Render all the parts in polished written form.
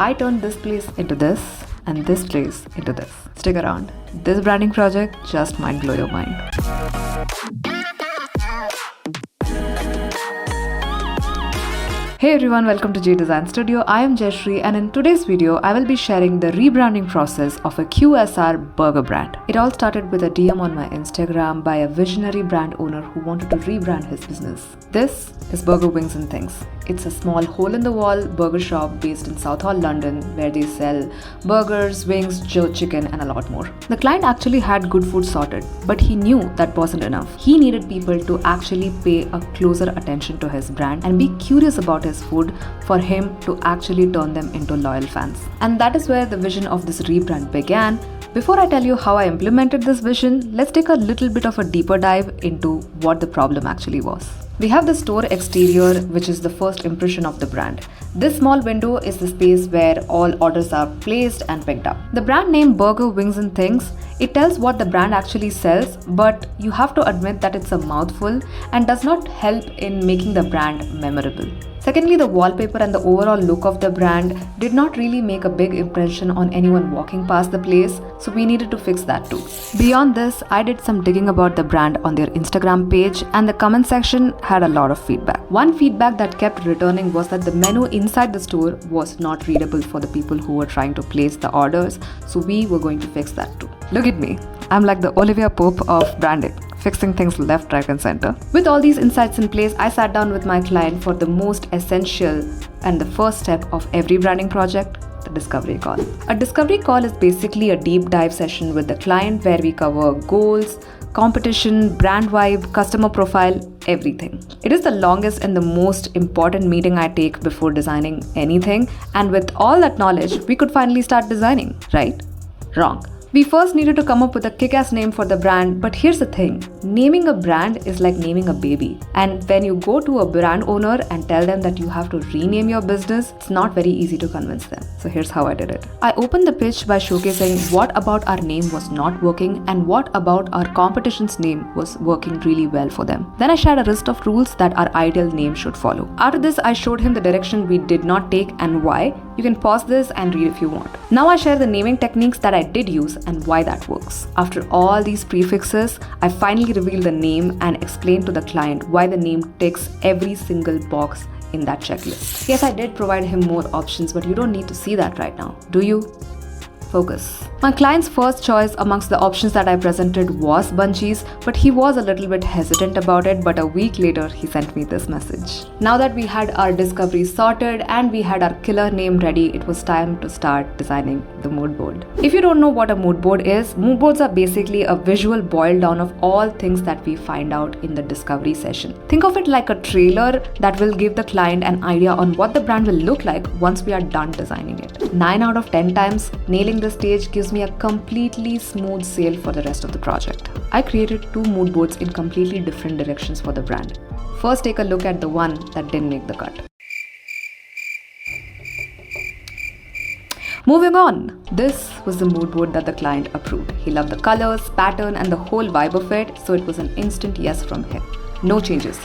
I turned this place into this and this place into this. Stick around. This branding project just might blow your mind. Hey everyone, welcome to J Design Studio. I am Jayashree, and in today's video, I will be sharing the rebranding process of a QSR burger brand. It all started with a DM on my Instagram by a visionary brand owner who wanted to rebrand his business. This is Burger Wings and Things. It's a small hole-in-the-wall burger shop based in Southall, London, where they sell burgers, wings, jerk chicken, and a lot more. The client actually had good food sorted, but he knew that wasn't enough. He needed people to actually pay a closer attention to his brand and be curious about his food for him to actually turn them into loyal fans. And that is where the vision of this rebrand began. Before I tell you how I implemented this vision, let's take a little bit of a deeper dive into what the problem actually was. We have the store exterior, which is the first impression of the brand. This small window is the space where all orders are placed and picked up. The brand name Burger Wings and Things, it tells what the brand actually sells, but you have to admit that it's a mouthful and does not help in making the brand memorable. Secondly, the wallpaper and the overall look of the brand did not really make a big impression on anyone walking past the place, so we needed to fix that too. Beyond this, I did some digging about the brand on their Instagram page, and the comment section had a lot of feedback. One feedback that kept returning was that the menu inside the store was not readable for the people who were trying to place the orders, so we were going to fix that too. Look at me, I'm like the Olivia Pope of branding, fixing things left, right and center. With all these insights in place, I sat down with my client for the most essential and the first step of every branding project, the discovery call. A discovery call is basically a deep dive session with the client where we cover goals, competition, brand vibe, customer profile, everything. It is the longest and the most important meeting I take before designing anything, and with all that knowledge, we could finally start designing, right? Wrong. We first needed to come up with a kick-ass name for the brand, but here's the thing, naming a brand is like naming a baby. And when you go to a brand owner and tell them that you have to rename your business, it's not very easy to convince them. So here's how I did it. I opened the pitch by showcasing what about our name was not working and what about our competition's name was working really well for them. Then I shared a list of rules that our ideal name should follow. After this, I showed him the direction we did not take and why. You can pause this and read if you want. Now I share the naming techniques that I did use and why that works. After all these prefixes, I finally revealed the name and explained to the client why the name ticks every single box in that checklist. Yes, I did provide him more options, but you don't need to see that right now, do you? Focus. My client's first choice amongst the options that I presented was bunchies, but he was a little bit hesitant about it, but a week later he sent me this message. Now that we had our discovery sorted and we had our killer name ready, it was time to start designing the mood board. If you don't know what a mood board is, mood boards are basically a visual boil down of all things that we find out in the discovery session. Think of it like a trailer that will give the client an idea on what the brand will look like once we are done designing it. 9 out of 10 times, nailing the stage gives me a completely smooth sail for the rest of the project. I created 2 mood boards in completely different directions for the brand. First, take a look at the one that didn't make the cut. Moving on, this was the mood board that the client approved. He loved the colors, pattern and the whole vibe of it, so it was an instant yes from him. No changes.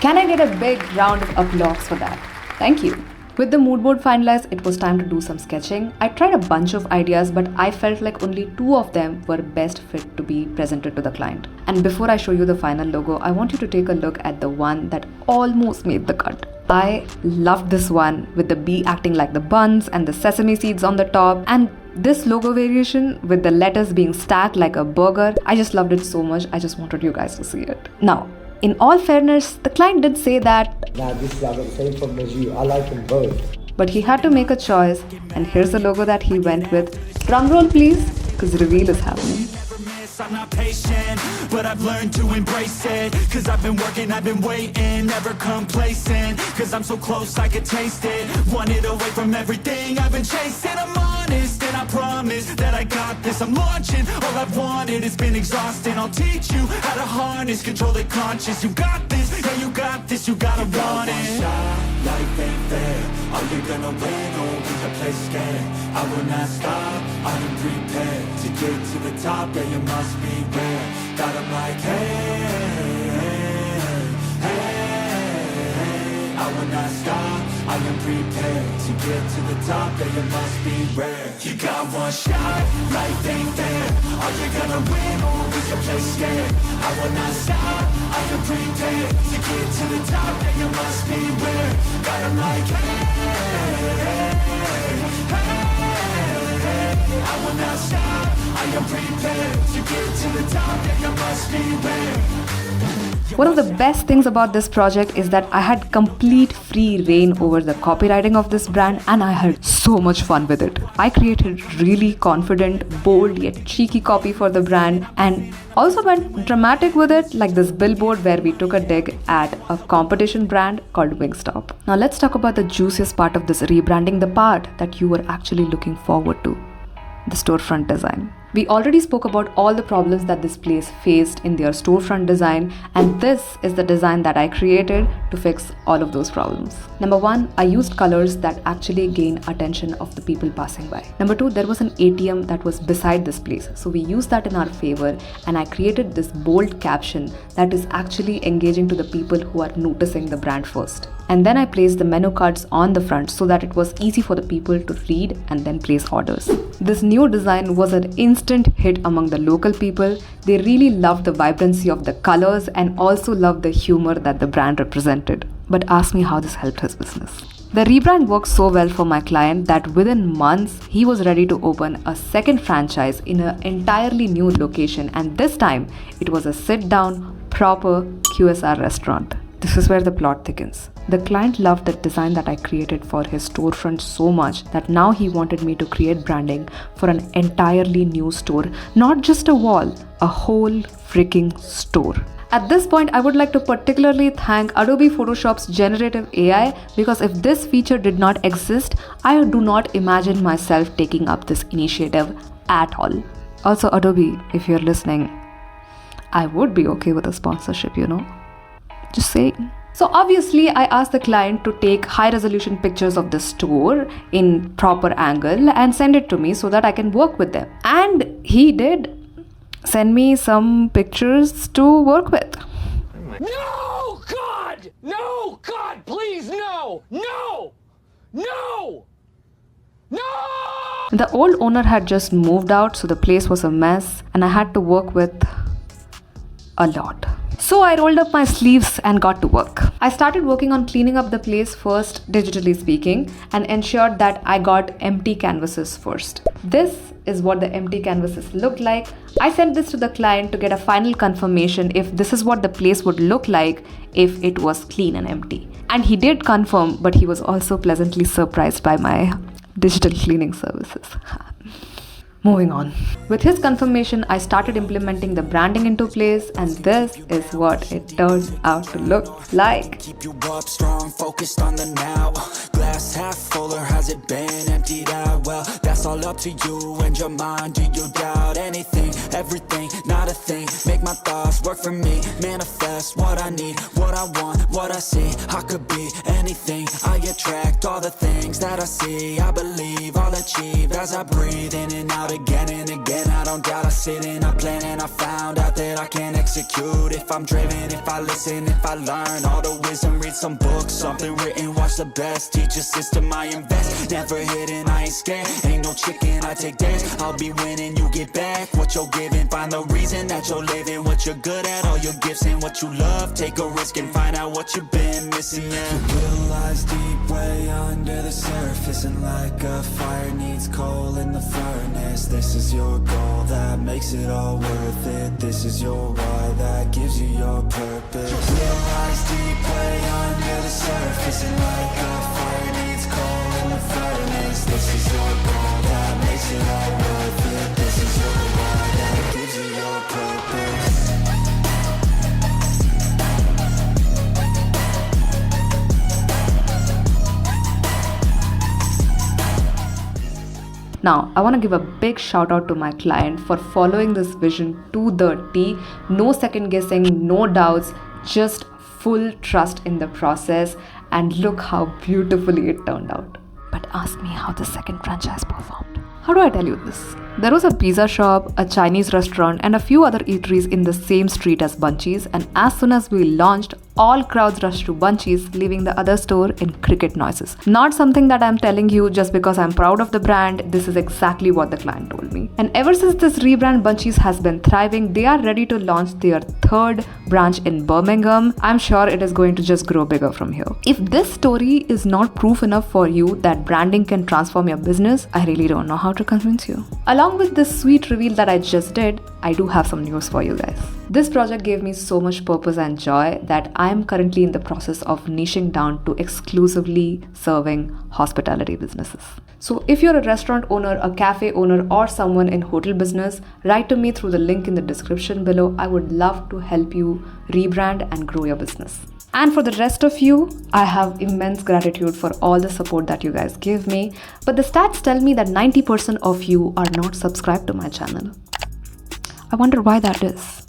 Can I get a big round of applause for that? Thank you. With the mood board finalized, it was time to do some sketching. I tried a bunch of ideas, but I felt like only 2 of them were best fit to be presented to the client. And before I show you the final logo, I want you to take a look at the one that almost made the cut. I loved this one with the bee acting like the buns and the sesame seeds on the top, and this logo variation with the letters being stacked like a burger. I just loved it so much. I just wanted you guys to see it. Now, in all fairness, the client did say that, "Nah, I got the same problem as you. I like them both." But he had to make a choice, and here's the logo that he went with. Drum roll please, because reveal is happening. I'm not patient, but I've learned to embrace it. Cause I've been working, I've been waiting, never complacent. Cause I'm so close, I could taste it. Wanted away from everything I've been chasing. I'm honest, and I promise that I got this. I'm launching, all I've wanted, it's been exhausting. I'll teach you how to harness, control the conscious. You got this, yeah you got this, you gotta want it. Life ain't fair, are you gonna win or will you play scared? I will not stop, I am prepared to get to the top, yeah you must be rare. Got 'em like hey, hey, hey, I will not stop, I am prepared to get to the top, that it must be rare. You got one shot, life ain't fair. Are you gonna win or is your place scared? I will not stop, I am prepared to get to the top, that you must be rare. Got 'em like, hey, I will not stop, I am prepared to get to the top, that you must be rare. One of the best things about this project is that I had complete free reign over the copywriting of this brand, and I had so much fun with it. I created really confident, bold yet cheeky copy for the brand, and also went dramatic with it, like this billboard where we took a dig at a competition brand called Wingstop. Now let's talk about the juiciest part of this rebranding, the part that you were actually looking forward to, the storefront design. We already spoke about all the problems that this place faced in their storefront design, and this is the design that I created to fix all of those problems. Number one, I used colors that actually gain attention of the people passing by. Number two, there was an ATM that was beside this place, so we used that in our favor, and I created this bold caption that is actually engaging to the people who are noticing the brand first. And then I placed the menu cards on the front so that it was easy for the people to read and then place orders. This new design was an instant hit among the local people. They really loved the vibrancy of the colors and also loved the humor that the brand represented. But ask me how this helped his business. The rebrand worked so well for my client that within months, he was ready to open a second franchise in an entirely new location, and this time it was a sit-down, proper QSR restaurant. This is where the plot thickens. The client loved the design that I created for his storefront so much that now he wanted me to create branding for an entirely new store, not just a wall, a whole freaking store. At this point, I would like to particularly thank Adobe Photoshop's generative AI, because if this feature did not exist, I do not imagine myself taking up this initiative at all. Also, Adobe, if you're listening, I would be okay with a sponsorship, Just saying. So obviously I asked the client to take high resolution pictures of the store in proper angle and send it to me so that I can work with them. And he did send me some pictures to work with. No, God! No, God, please, no! No! No! No! The old owner had just moved out, so the place was a mess and I had to work with a lot. So I rolled up my sleeves and got to work. I started working on cleaning up the place first, digitally speaking, and ensured that I got empty canvases first. This is what the empty canvases looked like. I sent this to the client to get a final confirmation if this is what the place would look like if it was clean and empty. And he did confirm, but he was also pleasantly surprised by my digital cleaning services. Moving on. With his confirmation, I started implementing the branding into place, and this is what it turned out to look like. Keep you up strong, focused on the now. Glass half full, or has it been emptied out? Well, that's all up to you and your mind. Do you doubt anything, everything, not a thing? Make my thoughts work for me, manifest what I need, what I want, what I see. I could be anything, I attract all the things that I see. I believe I'll achieve as I breathe in and out again and again. I don't doubt, I sit and I plan, and I found out that I can execute if I'm driven, if I listen, if I learn all the wisdom. Read some books, something written, watch the best. Teach a system, I invest, never hidden, I ain't scared. Ain't no chicken, I take dares. I'll be winning, you get back what you're giving. Find the reason that you're living, what you're good at, all your gifts and what you love. Take a risk and find out what you've been missing. Yeah. The will lies deep way under the surface, and like a fire needs coal in the furnace. This is your goal that makes it all worth it. This is your why that gives you your purpose. The will lies deep way under the surface, and like a fire needs coal in the furnace. This is your goal that makes it all worth it. This is your why that gives you your purpose. Now, I want to give a big shout out to my client for following this vision to the T. No second guessing, no doubts, just full trust in the process, and look how beautifully it turned out. But ask me how the second franchise performed. How do I tell you this? There was a pizza shop, a Chinese restaurant, and a few other eateries in the same street as Bunchies, and as soon as we launched, all crowds rushed to Bunchies, leaving the other store in cricket noises. Not something that I'm telling you just because I'm proud of the brand, this is exactly what the client told me. And ever since this rebrand, Bunchies has been thriving. They are ready to launch their third branch in Birmingham. I'm sure it is going to just grow bigger from here. If this story is not proof enough for you that branding can transform your business, I really don't know how to convince you. Along with this sweet reveal that I just did, I do have some news for you guys. This project gave me so much purpose and joy that I am currently in the process of niching down to exclusively serving hospitality businesses. So if you're a restaurant owner, a cafe owner, or someone in hotel business, write to me through the link in the description below. I would love to help you rebrand and grow your business. And for the rest of you, I have immense gratitude for all the support that you guys give me. But the stats tell me that 90% of you are not subscribed to my channel. I wonder why that is.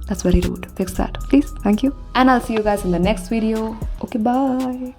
That's very rude. Fix that, please. Thank you. And I'll see you guys in the next video. Okay, bye.